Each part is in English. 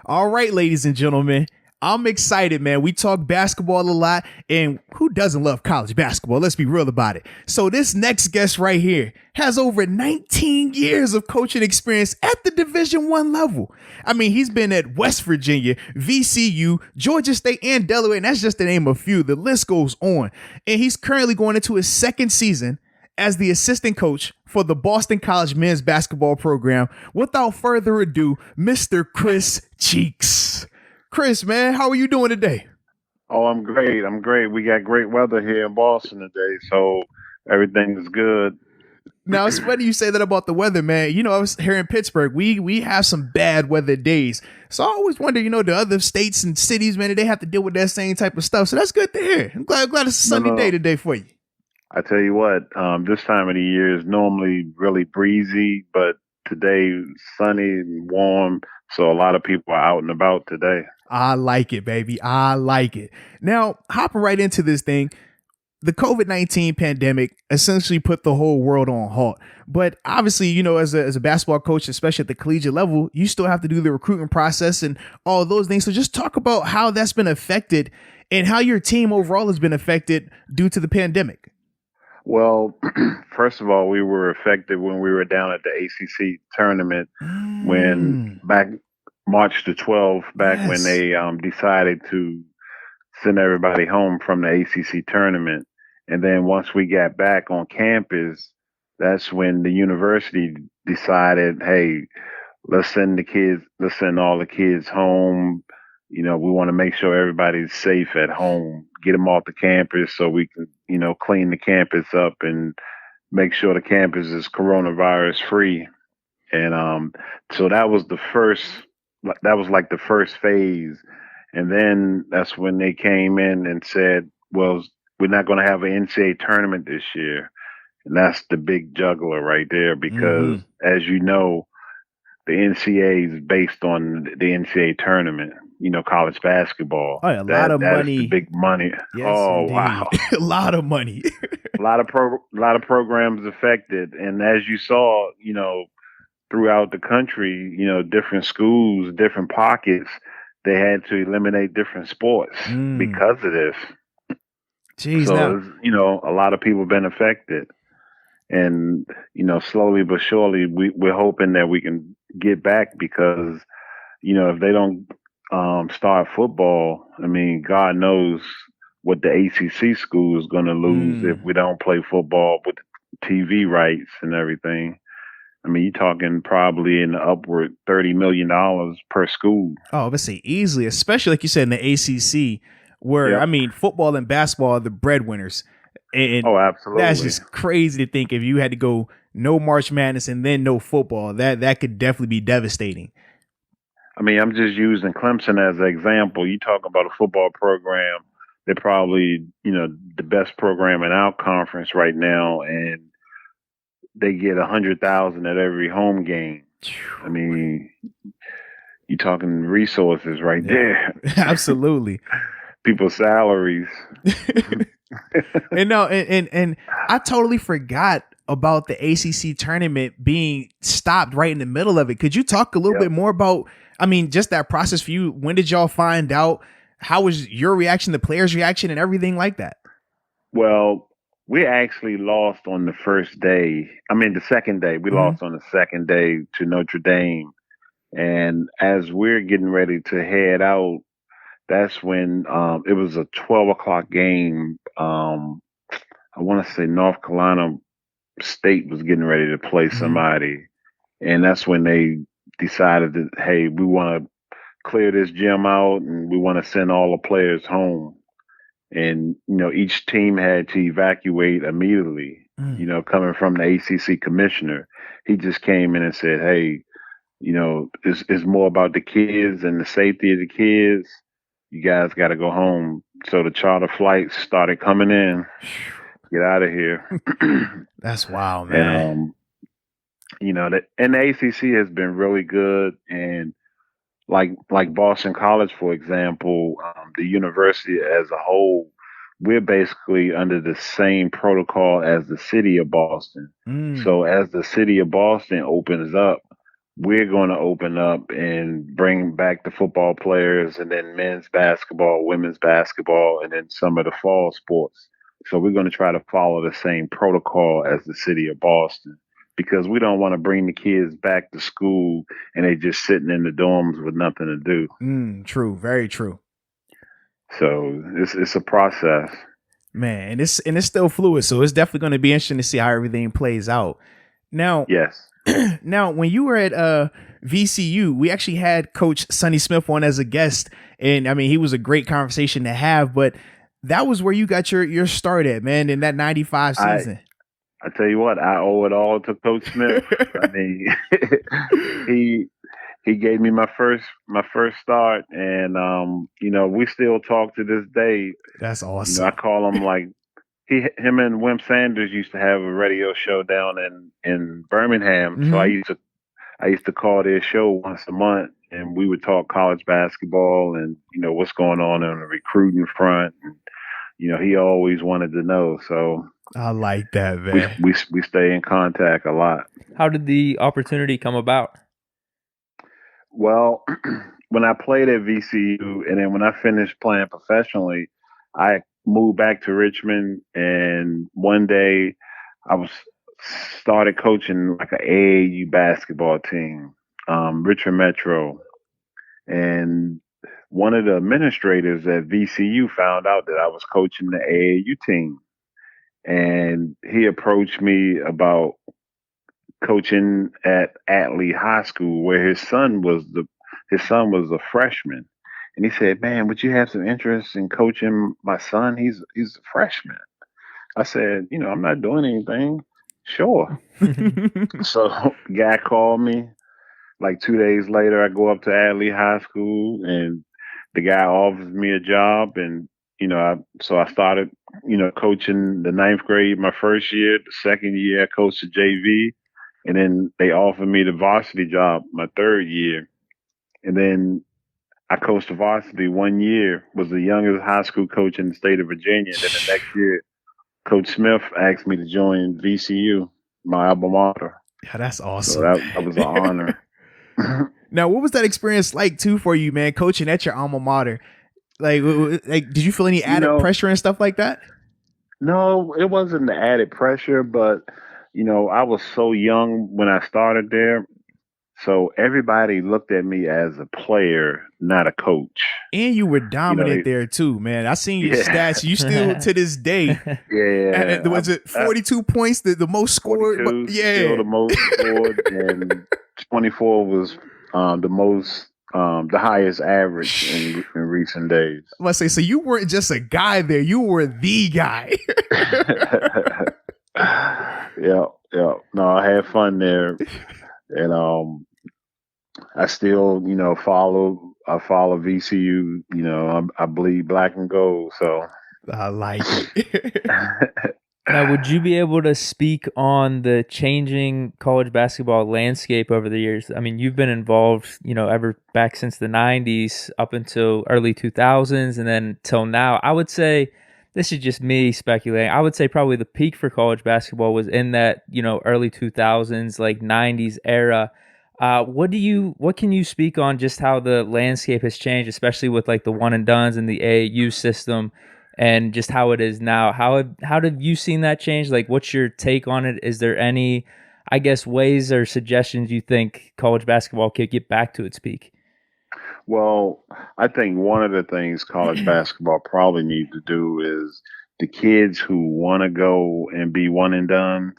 All right, ladies and gentlemen, I'm excited, man. We talk basketball a lot, and who doesn't love college basketball? Let's be real about it. So this next guest right here has over 19 years of coaching experience at the Division I level. I mean, he's been at West Virginia, VCU, Georgia State, and Delaware, and that's just to name a few. The list goes on. And he's currently going into his second season as the assistant coach for the Boston College men's basketball program. Without further ado, Mr. Chris Cheeks. Chris, man, how are you doing today? Oh, I'm great. I'm great. We got great weather here in Boston today, so everything is good. Now, it's funny you say that about the weather, man. You know, I was here in Pittsburgh. We have some bad weather days. So I always wonder, the other states and cities, man, they have to deal with that same type of stuff. So that's good to hear. I'm glad it's a sunny day today for you. I tell you what, this time of the year is normally really breezy, but today sunny and warm, so a lot of people are out and about today. I like it, baby. I like it. Now, hopping right into this thing, the COVID-19 pandemic essentially put the whole world on halt. But obviously, as a basketball coach, especially at the collegiate level, you still have to do the recruitment process and all those things. So just talk about how that's been affected and how your team overall has been affected due to the pandemic. Well, first of all, we were affected when we were down at the ACC tournament when back March the 12th, when they decided to send everybody home from the ACC tournament. And then once we got back on campus, that's when the university decided, hey, let's send all the kids home. We want to make sure everybody's safe at home, get them off the campus so we can, clean the campus up and make sure the campus is coronavirus free. And so that was like the first phase. And then that's when they came in and said, well, we're not going to have an NCAA tournament this year. And that's the big juggler right there because, as you know, the NCAA is based on the NCAA tournament, college basketball. Oh, yeah, a lot of money. That's the big money. Yes, oh, indeed. Wow. A lot of money. a lot of programs affected. And as you saw, throughout the country, different schools, different pockets, they had to eliminate different sports because of this. Jeez, so, a lot of people have been affected. And, slowly but surely, we're hoping that we can get back because, if they don't start football, I mean, God knows what the ACC school is going to lose if we don't play football with TV rights and everything. I mean, you're talking probably in the upward $30 million per school. Oh, let's say easily, especially like you said in the ACC, where, I mean, football and basketball are the breadwinners. And absolutely. That's just crazy to think if you had to go no March Madness and then no football, that could definitely be devastating. I mean, I'm just using Clemson as an example. You talk about a football program. They're probably, the best program in our conference right now. And they get 100,000 at every home game. I mean, you're talking resources right there. Absolutely. People's salaries. and I totally forgot about the ACC tournament being stopped right in the middle of it. Could you talk a little bit more about, just that process for you? When did y'all find out? How was your reaction, the players' reaction, and everything like that? Well, we actually lost on the first day. The second day. We lost on the second day to Notre Dame. And as we're getting ready to head out, that's when it was a 12 o'clock game. I want to say North Carolina State was getting ready to play somebody. And that's when they decided that, hey, we want to clear this gym out and we want to send all the players home. And, each team had to evacuate immediately, coming from the ACC commissioner. He just came in and said, hey, it's more about the kids and the safety of the kids. You guys got to go home. So the charter flights started coming in. Get out of here. That's wild, man. And the ACC has been really good. And like Boston College, for example, the university as a whole, we're basically under the same protocol as the city of Boston. So as the city of Boston opens up, we're going to open up and bring back the football players and then men's basketball, women's basketball, and then some of the fall sports. So we're going to try to follow the same protocol as the city of Boston because we don't want to bring the kids back to school and they just sitting in the dorms with nothing to do. True. Very true. So it's a process. Man, and it's still fluid, so it's definitely going to be interesting to see how everything plays out. Now, Yes. now when you were at VCU, we actually had Coach Sonny Smith on as a guest, and I mean he was a great conversation to have. But that was where you got your start at, man, in that '95 season. I tell you what, I owe it all to Coach Smith. I mean, he gave me my first start, and we still talk to this day. That's awesome. I call him like him and Wim Sanders used to have a radio show down in Birmingham. Mm-hmm. So I used to call their show once a month, and we would talk college basketball and what's going on the recruiting front. And, he always wanted to know. So I like that, man. We stay in contact a lot. How did the opportunity come about? Well, when I played at VCU and then when I finished playing professionally, I moved back to Richmond, and one day I started coaching like an AAU basketball team, Richmond Metro. And one of the administrators at VCU found out that I was coaching the AAU team. And he approached me about coaching at Atlee High School, where his son was a freshman. And he said, "Man, would you have some interest in coaching my son? He's a freshman." I said, "I'm not doing anything." Sure. So the guy called me. Like 2 days later, I go up to Atlee High School, and the guy offers me a job, and so I started, coaching the 9th grade my first year. The second year, I coached the JV, and then they offered me the varsity job my third year, and then I coached the varsity 1 year. Was the youngest high school coach in the state of Virginia. And then the next year, Coach Smith asked me to join VCU, my alma mater. Yeah, that's awesome. So that was an honor. Now, what was that experience like too for you, man? Coaching at your alma mater, like did you feel any added pressure and stuff like that? No, it wasn't the added pressure, but I was so young when I started there, so everybody looked at me as a player, not a coach. And you were dominant there too, man. I seen your stats. You still to this day. Yeah. Was it 42 points, the most scored? Still the most scored, and 24 was the highest average in recent days. I must say, so you weren't just a guy there; you were the guy. Yeah. No, I had fun there, and I still, follow VCU. I bleed black and gold, so I like it. Now, would you be able to speak on the changing college basketball landscape over the years? I mean, you've been involved, ever back since the 90s up until early 2000s and then till now. I would say, this is just me speculating, I would say probably the peak for college basketball was in that, early 2000s, like 90s era. What can you speak on just how the landscape has changed, especially with like the one and dones and the AAU system? And just how it is now. How have you seen that change? Like, what's your take on it? Is there any, I guess, ways or suggestions you think college basketball could get back to its peak? Well, I think one of the things college basketball probably needs to do is the kids who want to go and be one and done,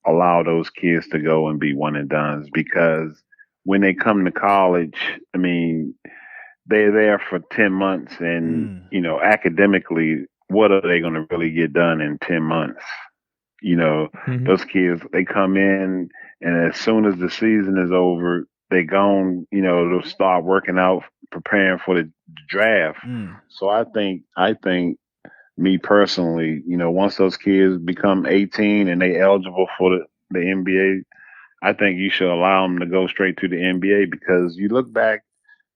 allow those kids to go and be one and done, because when they come to college, I mean, they're there for 10 months and, academically, what are they going to really get done in 10 months? Those kids, they come in and as soon as the season is over, they gone, they'll start working out, preparing for the draft. So I think me personally, once those kids become 18 and they eligible for the NBA, I think you should allow them to go straight to the NBA, because you look back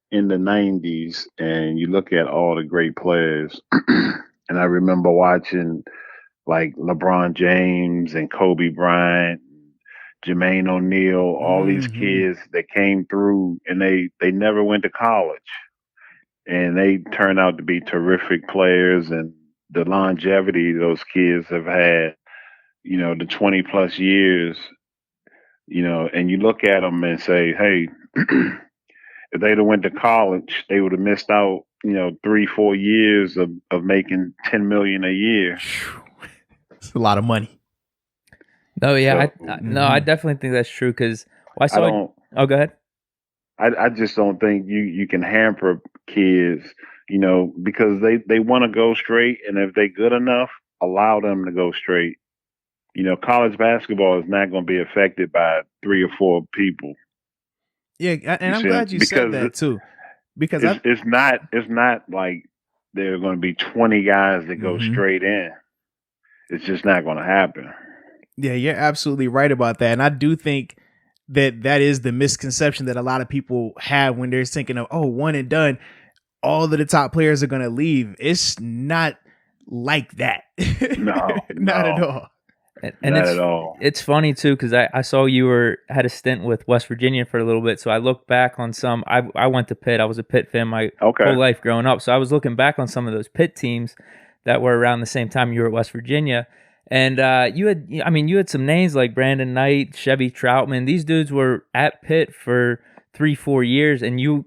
in the 90s and you look at all the great players and I remember watching like LeBron James and Kobe Bryant, Jermaine O'Neal, all these kids that came through, and they never went to college, and they turned out to be terrific players, and the longevity those kids have had, the 20 plus years, and you look at them and say, hey, if they'd have went to college, they would have missed out, 3-4 years of making 10 million a year. It's a lot of money. No, yeah, I definitely think that's true because go ahead. I just don't think you can hamper kids, because they want to go straight, and if they're good enough, allow them to go straight. College basketball is not going to be affected by 3 or 4 people. Yeah, and I'm glad you said that too, because it's not like there are going to be 20 guys that go straight in. It's just not going to happen. Yeah, you're absolutely right about that, and I do think that is the misconception that a lot of people have when they're thinking of, one and done, all of the top players are going to leave. It's not like that. No, not at all. And not at all. It's funny too because I saw you had a stint with West Virginia for a little bit, so I look back on some. I went to Pitt. I was a Pitt fan my whole life growing up, so I was looking back on some of those Pitt teams that were around the same time you were at West Virginia. And you had some names like Brandon Knight, Chevy Troutman. These dudes were at Pitt for 3-4 years, and you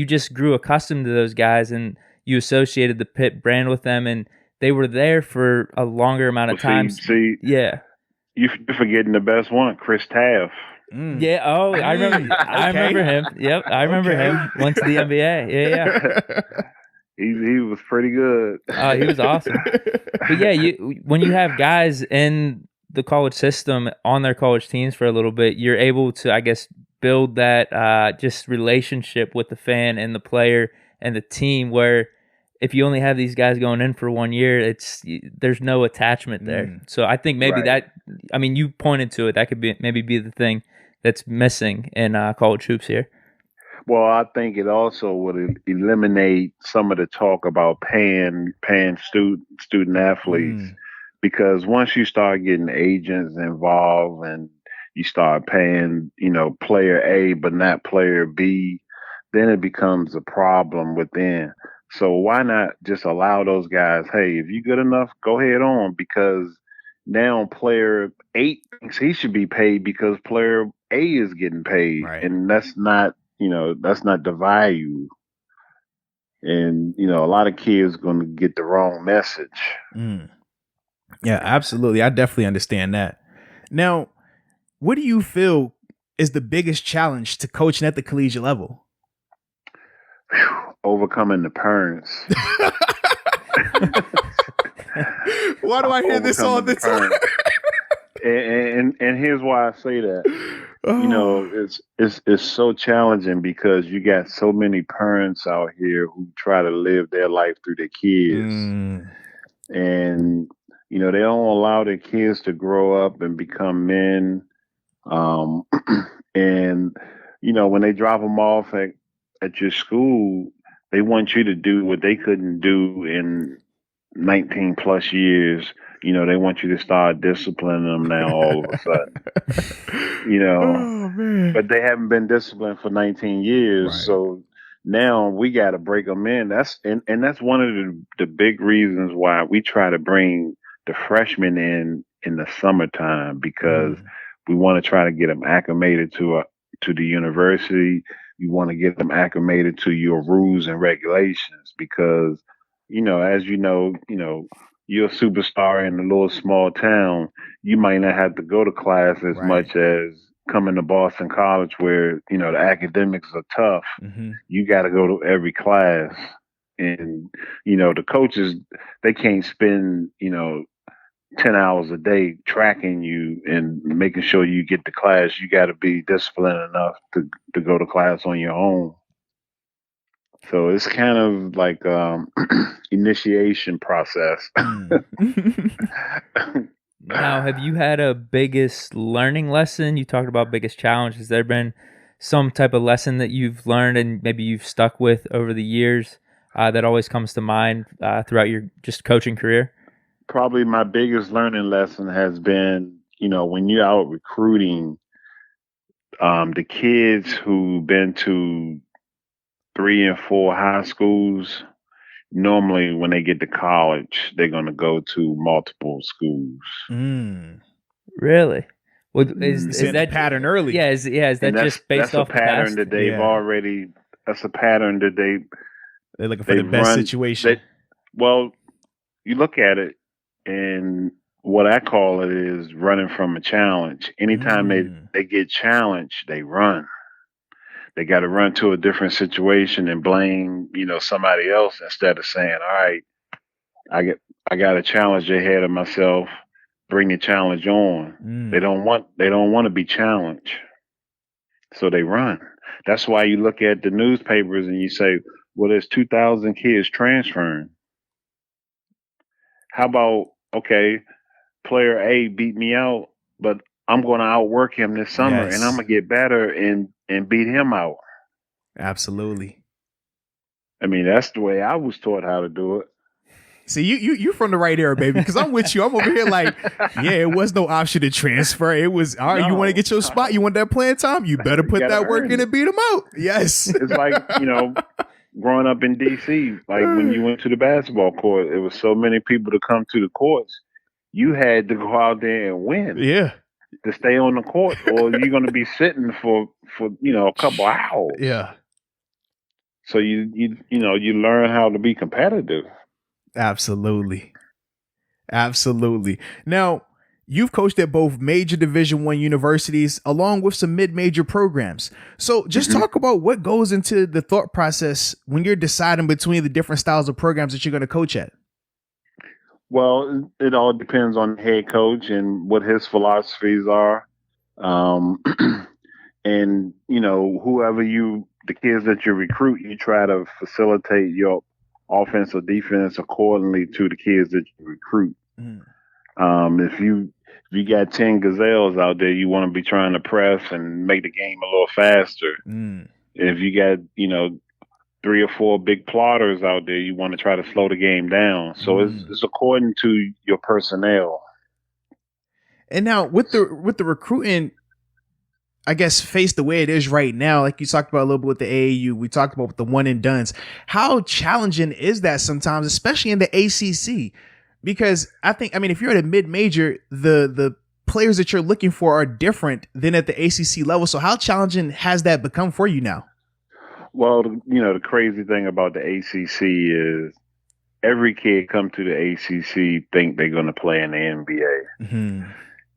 just grew accustomed to those guys, and you associated the Pitt brand with them, and they were there for a longer amount of time. Yeah, you're forgetting the best one, Chris Taft. Yeah. Oh, I remember. I remember him. Yep, I remember him. Went to the NBA. Yeah. He was pretty good. He was awesome. But yeah, when you have guys in the college system on their college teams for a little bit, you're able to, I guess, build that just relationship with the fan and the player and the team. Where if you only have these guys going in for 1 year, there's no attachment there. So I think maybe you pointed to it. That could be the thing that's missing in college hoops here. Well, I think it also would eliminate some of the talk about paying student athletes, because once you start getting agents involved and you start paying, player A but not player B, then it becomes a problem within. So why not just allow those guys, hey, if you're good enough, go ahead on, because now player 8 thinks he should be paid because player A is getting paid, and that's not the value. And, a lot of kids are going to get the wrong message. Yeah, absolutely. I definitely understand that. Now, what do you feel is the biggest challenge to coaching at the collegiate level? Overcoming the parents. Why do I hear this all the time? And here's why I say that. It's so challenging because you got so many parents out here who try to live their life through their kids. And, they don't allow their kids to grow up and become men. And, when they drop them off at your school, they want you to do what they couldn't do in 19 plus years. They want you to start disciplining them now all of a sudden. But they haven't been disciplined for 19 years. So now we got to break them in. That's one of the big reasons why we try to bring the freshmen in the summertime, because we want to try to get them acclimated to the university. We want to get them acclimated to your rules and regulations, because, as you're a superstar in a little small town, you might not have to go to class as much as coming to Boston College, where, the academics are tough. You got to go to every class. And, the coaches, they can't spend, 10 hours a day tracking you and making sure you get to class. You got to be disciplined enough to go to class on your own. So it's kind of like initiation process. Now, have you had a biggest learning lesson? You talked about biggest challenge. Has there been some type of lesson that you've learned and maybe you've stuck with over the years that always comes to mind throughout your just coaching career? Probably my biggest learning lesson has been, when you're out recruiting, The kids who've been to 3 and 4 high schools, normally when they get to college, they're going to go to multiple schools. Really? Well, Mm. is that pattern early? Yeah, is that just based off a pattern the that they've already? That's a pattern that they're looking for the best situation. Well, you look at it, and what I call it is running from a challenge. Anytime they get challenged, they run. They got to run to a different situation and blame, somebody else instead of saying, "All right, I got a challenge ahead of myself. Bring the challenge on." They don't want to be challenged, so they run. That's why you look at the newspapers and you say, "Well, there's 2,000 kids transferring." How about, okay, player A beat me out, but I'm going to outwork him this summer, and I'm going to get better and beat him out. Absolutely. I mean, that's the way I was taught how to do it. See, you from the right era, baby, because I'm with you. I'm over here like, yeah, it was no option to transfer. It was, all right, you want to get your spot, you want that playing time, you better put that work in and beat them out. Yes. It's like, growing up in D.C., like when you went to the basketball court, it was so many people to come to the courts. You had to go out there and win. Yeah. To stay on the court, or you're going to be sitting for a couple hours. Yeah. So you learn how to be competitive. Absolutely. Now, you've coached at both major Division I universities along with some mid-major programs. So just talk about what goes into the thought process when you're deciding between the different styles of programs that you're going to coach at. Well, it all depends on the head coach and what his philosophies are. And, whoever the kids that you recruit, you try to facilitate your offense or defense accordingly to the kids that you recruit. If you got 10 gazelles out there, you want to be trying to press and make the game a little faster. If you got, 3 or 4 big plotters out there, you want to try to slow the game down. So it's according to your personnel. And now with the recruiting, I guess, face the way it is right now, like you talked about a little bit with the AAU, we talked about with the one and dones. How challenging is that sometimes, especially in the ACC? Because if you're at a mid-major, the players that you're looking for are different than at the ACC level. So how challenging has that become for you now? Well, the crazy thing about the ACC is every kid come to the ACC think they're going to play in the NBA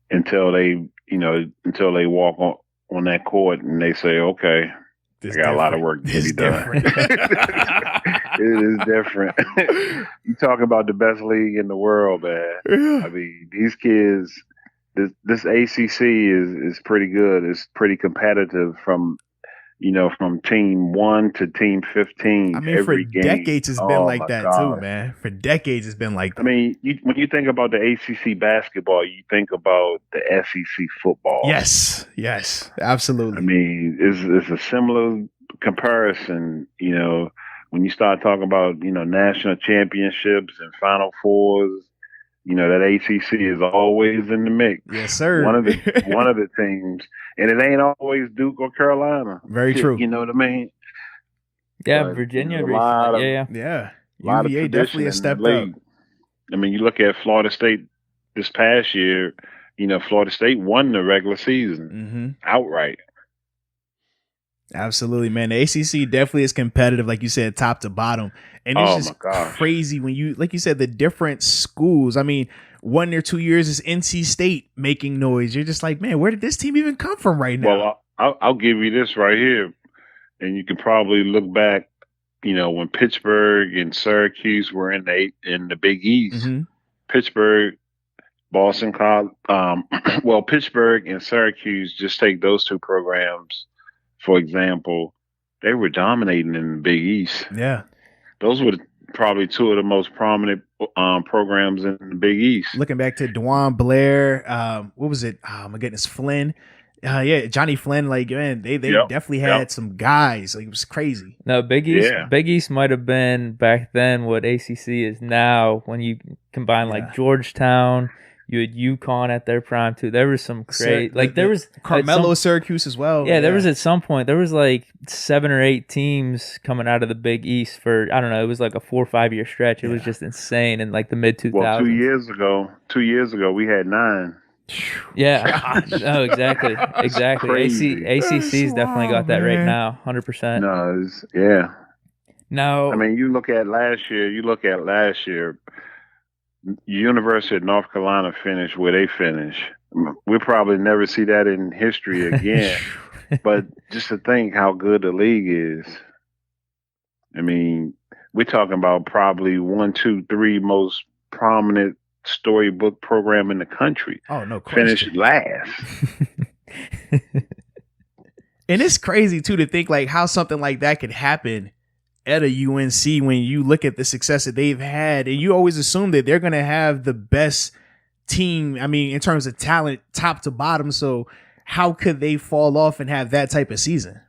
until they walk on that court and they say, okay, I got a lot of work to be done. It is different. You talk about the best league in the world, man. Yeah. I mean, these kids, this ACC is pretty good. It's pretty competitive from team 1 to team 15. I mean, for decades it's been like that too, man. For decades it's been like that. I mean, when you think about the ACC basketball, you think about the SEC football. Yes, absolutely. I mean, it's a similar comparison. When you start talking about national championships and Final Fours, that ACC is always in the mix. Yes, sir. One of the teams, and it ain't always Duke or Carolina. Very true. You know what I mean? Yeah, but Virginia. A lot of UVA definitely a step up. I mean, you look at Florida State this past year. Florida State won the regular season outright. Absolutely, man. The ACC definitely is competitive, like you said, top to bottom. And it's just crazy when you, like you said, the different schools. I mean, 1 or 2 years is NC State making noise. You're just like, man, where did this team even come from right now? Well, I'll give you this right here. And you can probably look back, when Pittsburgh and Syracuse were in the Big East. Pittsburgh, Boston College, Pittsburgh and Syracuse, just take those two programs, for example, they were dominating in the Big East. Yeah. Those were probably two of the most prominent programs in the Big East. Looking back to DeJuan Blair, what was it? Oh, my goodness, Flynn. Johnny Flynn, like, man, they definitely had some guys. Like, it was crazy. No, Big East might have been back then what ACC is now when you combine like Georgetown, You had UConn at their prime too. There was some great, there was Carmelo, Syracuse as well. Yeah, there was at some point there was like 7 or 8 teams coming out of the Big East for, I don't know, it was like a 4 or 5 year stretch. It was just insane in like the mid 2000s. Well, 2 years ago we had 9. Yeah, no, exactly. Crazy. ACC's definitely got that right now, 100%. No, yeah. No, I mean, you look at last year. University of North Carolina finished where they finished. We'll probably never see that in history again. But just to think how good the league is. I mean, we're talking about probably 1, 2, 3 most prominent storybook program in the country. Oh, no question. Finished last. And it's crazy too to think like how something like that could happen at a UNC when you look at the success that they've had, and you always assume that they're going to have the best team. I mean, in terms of talent, top to bottom. So how could they fall off and have that type of season?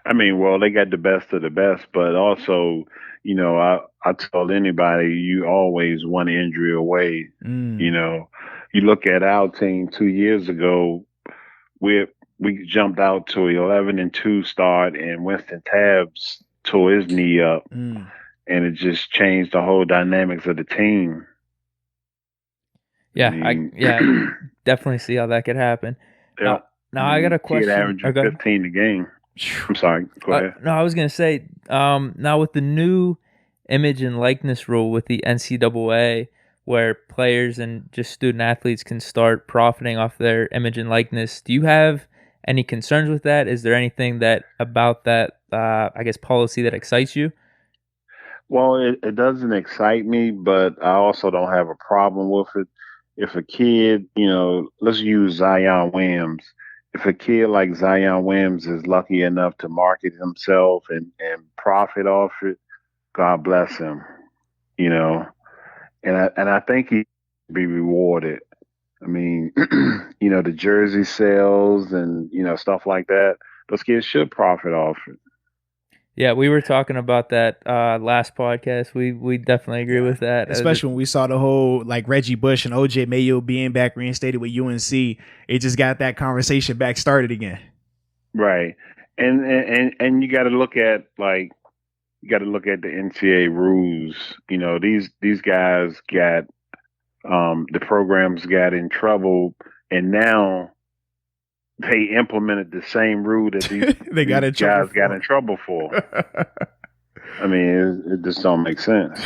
I mean, well, they got the best of the best, but also, you know, I told anybody, you always one injury away. You know, you look at our team 2 years ago, we jumped out to 11-2 start, and Winston Tabbs tore his knee up, and it just changed the whole dynamics of the team. Yeah, I definitely see how that could happen. Yeah. Now I got a question. Averaging 15 a game. I'm sorry. Go ahead. No, I was going to say, now with the new image and likeness rule with the NCAA, where players and just student athletes can start profiting off their image and likeness, do you have any concerns with that? Is there anything about that, I guess, policy that excites you? Well, it doesn't excite me, but I also don't have a problem with it. If a kid, you know, let's use Zion Williams. If a kid like Zion Williams is lucky enough to market himself and profit off it, God bless him, you know. And I think he should be rewarded. I mean, you know, the jersey sales and, you know, stuff like that, those kids should profit off it. Yeah, we were talking about that last podcast. We definitely agree with that. Especially when we saw the whole like Reggie Bush and OJ Mayo being back reinstated with UNC. It just got that conversation back started again. Right. And you got to look at the NCAA rules. You know, these guys got the programs got in trouble, and now they implemented the same rule that these guys got in trouble for. I mean, it just don't make sense.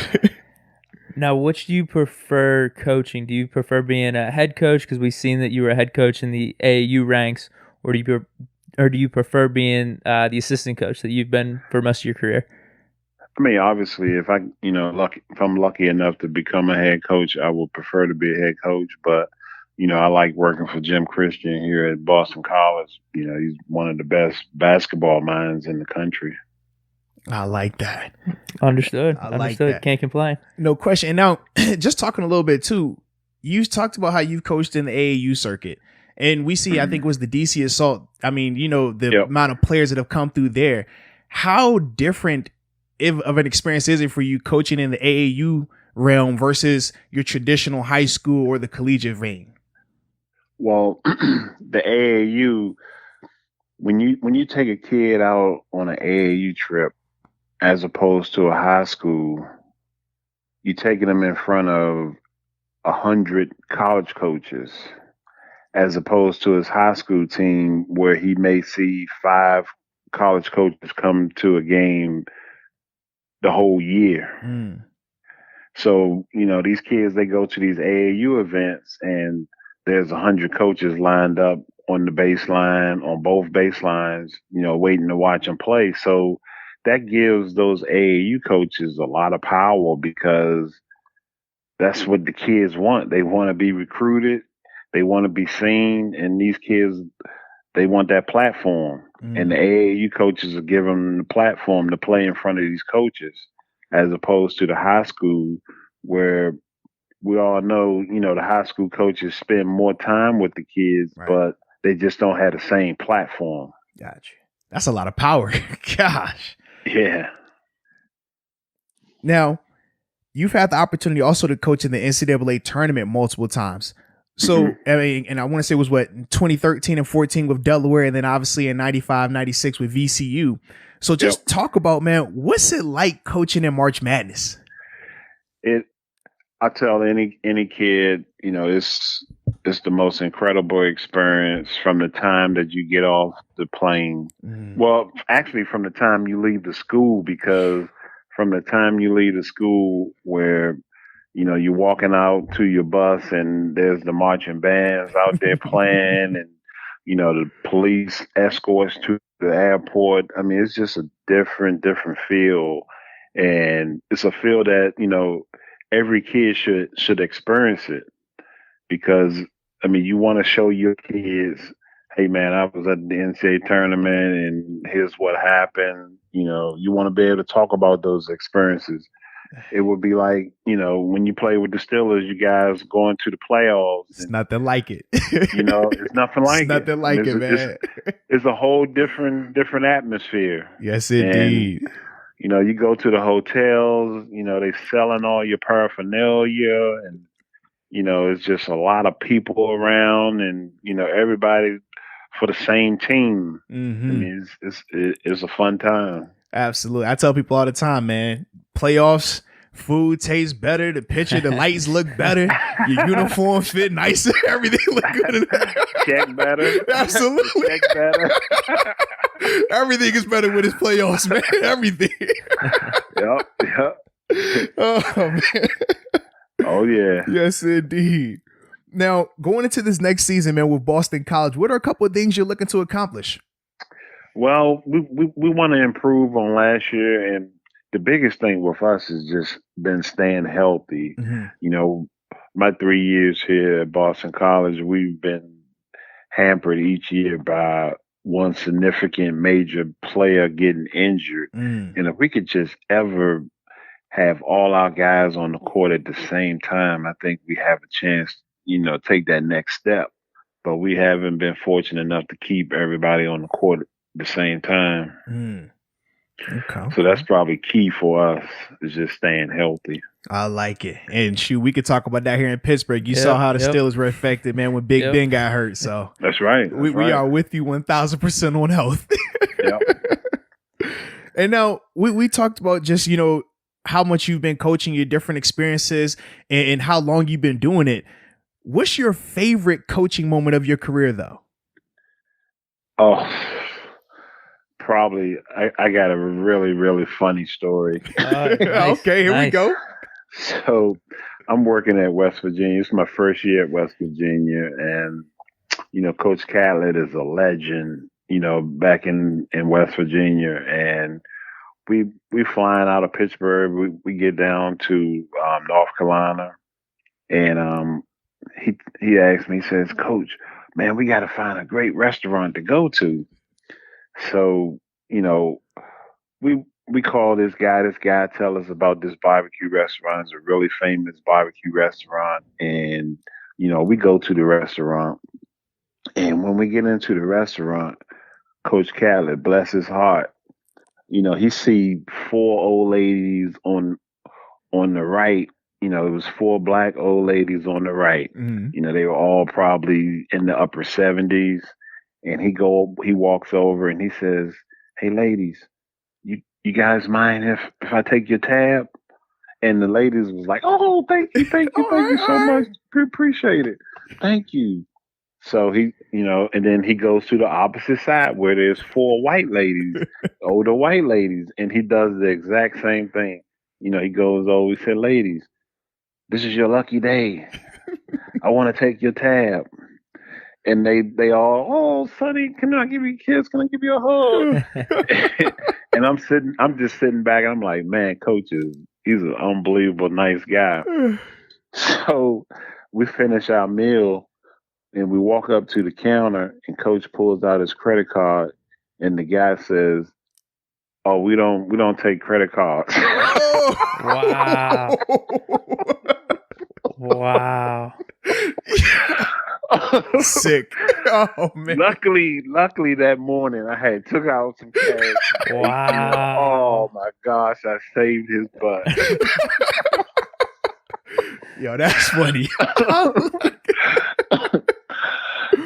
Now, which do you prefer coaching? Do you prefer being a head coach, because we've seen that you were a head coach in the AAU ranks, or do you prefer being the assistant coach that you've been for most of your career? I mean, obviously, if I'm lucky enough to become a head coach, I would prefer to be a head coach. But you know, I like working for Jim Christian here at Boston College. You know, he's one of the best basketball minds in the country. I like that. Understood. Like that. Can't complain. No question. And now, just talking a little bit too, you talked about how you've coached in the AAU circuit. And we see, I think it was the DC Assault. I mean, you know, the amount of players that have come through there. How different of an experience is it for you coaching in the AAU realm versus your traditional high school or the collegiate vein? Well, the AAU, when you take a kid out on an AAU trip as opposed to a high school, you're taking them in front of 100 college coaches, as opposed to his high school team where he may see 5 college coaches come to a game the whole year. So, you know, these kids, they go to these AAU events and there's 100 coaches lined up on the baseline, on both baselines, you know, waiting to watch them play. So that gives those AAU coaches a lot of power, because that's what the kids want. They want to be recruited. They want to be seen. And these kids, they want that platform. And the AAU coaches are giving them the platform to play in front of these coaches, as opposed to the high school where we all know, you know, the high school coaches spend more time with the kids, but they just don't have the same platform. Gotcha. That's a lot of power. Gosh. Yeah. Now, you've had the opportunity also to coach in the NCAA tournament multiple times. So, I mean, and I want to say it was 2013 and 14 with Delaware, and then obviously in 95, 96 with VCU. So just talk about, man, what's it like coaching in March Madness? I tell any kid, it's the most incredible experience from the time that you get off the plane. Well, actually from the time you leave the school, because from the time you leave the school where, you're walking out to your bus and there's the marching bands out there playing and, the police escorts to the airport. I mean, it's just a different feel. And it's a feel that, every kid should experience it, because I mean, you want to show your kids, hey man, I was at the NCAA tournament and here's what happened. You want to be able to talk about those experiences. It would be like, when you play with the Steelers, you guys going to the playoffs. It's nothing like it. It's nothing like it. Nothing like it, man. It's a whole different atmosphere. Yes, indeed. And, you go to the hotels, they selling all your paraphernalia, and, it's just a lot of people around, and, everybody for the same team. I mean, it's a fun time. Absolutely. I tell people all the time, man, playoffs, food tastes better, the picture, the lights look better, your uniform fit nicer, everything look good. Check better. Absolutely. Check better. Everything is better with his playoffs, man. Everything. Yep. Oh, man. Oh, yeah. Yes, indeed. Now, going into this next season, man, with Boston College, what are a couple of things you're looking to accomplish? Well, we want to improve on last year, and the biggest thing with us has just been staying healthy. My 3 years here at Boston College, we've been hampered each year by one significant major player getting injured. And if we could just ever have all our guys on the court at the same time, I think we have a chance, take that next step. But we haven't been fortunate enough to keep everybody on the court at the same time. Okay. So that's probably key for us, is just staying healthy. I like it. And shoot, we could talk about that here in Pittsburgh. You saw how the Steelers were affected, man, when Big Ben got hurt. So that's right. We are with you 1,000% on health. And now we talked about just, how much you've been coaching, your different experiences, and how long you've been doing it. What's your favorite coaching moment of your career, though? Oh, probably. I got a really, really funny story. Nice, okay, here we go. So I'm working at West Virginia. It's my first year at West Virginia. And, Coach Catlett is a legend, back in West Virginia. And we flying out of Pittsburgh. We get down to North Carolina. And he asked me, he says, Coach, man, we got to find a great restaurant to go to. So, we call this guy tell us about this barbecue restaurant. It's a really famous barbecue restaurant. And, we go to the restaurant. And when we get into the restaurant, Coach Catlett, bless his heart, he see 4 old ladies on the right. It was 4 black old ladies on the right. They were all probably in the upper 70s. And he walks over and he says, hey, ladies, you guys mind if I take your tab? And the ladies was like, oh, thank you so much. Appreciate it. Thank you. So he, and then he goes to the opposite side where there's 4 white ladies, older white ladies. And he does the exact same thing. He goes over, he said, ladies, this is your lucky day. I want to take your tab. And they all, oh, Sonny, can I give you a kiss? Can I give you a hug? And I'm just sitting back and I'm like, man, Coach he's an unbelievable nice guy. So we finish our meal and we walk up to the counter and Coach pulls out his credit card and the guy says, oh, we don't take credit cards. Wow. Wow. Sick. Oh man. Luckily that morning I had took out some cash. Wow. Oh my gosh, I saved his butt. Yo, that's funny.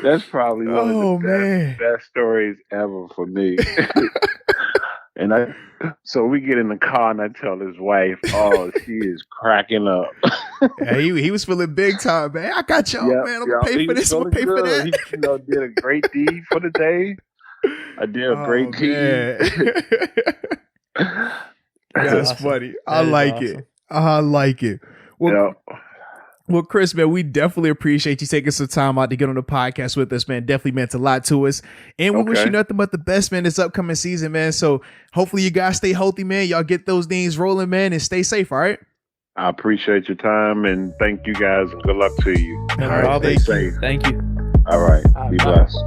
That's probably one of the best stories ever for me. And so we get in the car and I tell his wife, oh, she is cracking up. Yeah, he was feeling big time, man. I got y'all, man. I'm gonna pay for this. I'm gonna pay for that. He, did a great deed for the day. I did a great deed. That's awesome. funny. I like it. I like it. Well, well, Chris, man, we definitely appreciate you taking some time out to get on the podcast with us, man. Definitely meant a lot to us. And we wish you nothing but the best, man, this upcoming season, man. So hopefully you guys stay healthy, man. Y'all get those things rolling, man, and stay safe, all right? I appreciate your time, and thank you guys, and good luck to you. No all right, problem. stay safe. Thank you. All right. Be blessed.